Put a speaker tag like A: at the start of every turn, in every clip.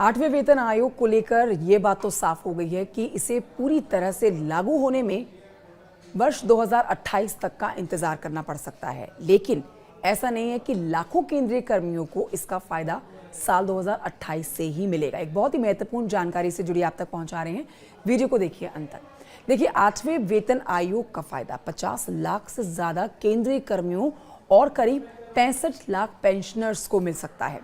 A: 8वें वेतन आयोग को लेकर ये बात तो साफ हो गई है कि इसे पूरी तरह से लागू होने में वर्ष 2028 तक का इंतजार करना पड़ सकता है। लेकिन ऐसा नहीं है कि लाखों केंद्रीय कर्मियों को इसका फायदा साल 2028 से ही मिलेगा। एक बहुत ही महत्वपूर्ण जानकारी से जुड़ी आप तक पहुंचा रहे हैं, वीडियो को देखिए अंत तक। देखिए, 8वें वेतन आयोग का फायदा 50 लाख से ज्यादा केंद्रीय कर्मियों और करीब 65 लाख पेंशनर्स को मिल सकता है।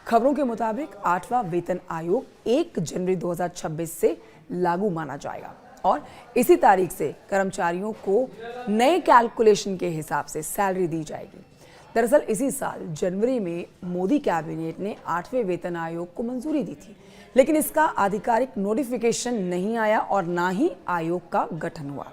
A: खबरों के मुताबिक 8वां वेतन आयोग 1 जनवरी 2026 से लागू माना जाएगा और इसी तारीख से कर्मचारियों को नए कैलकुलेशन के हिसाब से सैलरी दी जाएगी। दरअसल इसी साल जनवरी में मोदी कैबिनेट ने 8वें वेतन आयोग को मंजूरी दी थी, लेकिन इसका आधिकारिक नोटिफिकेशन नहीं आया और ना ही आयोग का गठन हुआ।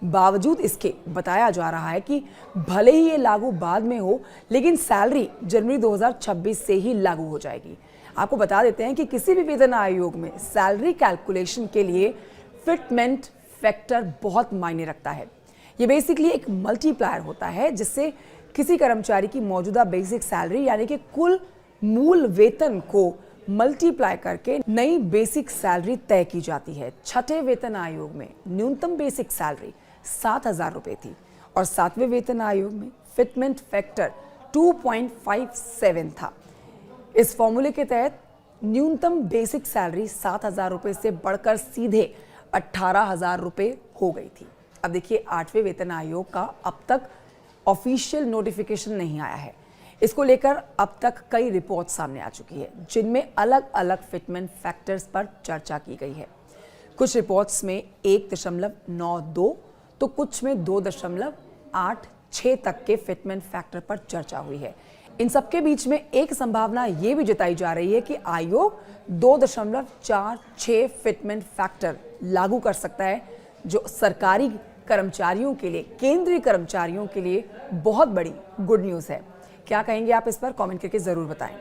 A: बावजूद इसके बताया जा रहा है कि भले ही ये लागू बाद में हो, लेकिन सैलरी जनवरी 2026 से ही लागू हो जाएगी। आपको बता देते हैं कि किसी भी वेतन आयोग में सैलरी कैलकुलेशन के लिए फिटमेंट फैक्टर बहुत मायने रखता है। ये बेसिकली एक मल्टीप्लायर होता है जिससे किसी कर्मचारी की मौजूदा बेसिक सैलरी यानी कि कुल मूल वेतन को मल्टीप्लाई करके नई बेसिक सैलरी तय की जाती है। 6ठे वेतन आयोग में न्यूनतम बेसिक सैलरी 7,000 रुपये थी और 7वें वेतन आयोग में फिटमेंट फैक्टर 2.57 था। इस फॉर्मूले के तहत न्यूनतम बेसिक सैलरी 7,000 रुपये से बढ़कर सीधे 18,000 रुपये हो गई थी। अब देखिए, 8वें वेतन आयोग का अब तक ऑफिशियल नोटिफिकेशन नहीं आया है। इसको लेकर अब तक कई रिपोर्ट सामने आ चुकी है जिनमें अलग अलग फिटमेंट फैक्टर्स पर चर्चा की गई है। कुछ रिपोर्ट्स में 1.92 तो कुछ में 2.86 तक के फिटमेंट फैक्टर पर चर्चा हुई है। इन सबके बीच में एक संभावना ये भी जताई जा रही है कि आयोग 2.46 फिटमेंट फैक्टर लागू कर सकता है, जो सरकारी कर्मचारियों के लिए, केंद्रीय कर्मचारियों के लिए बहुत बड़ी गुड न्यूज़ है। क्या कहेंगे आप इस पर? कमेंट करके जरूर बताएं।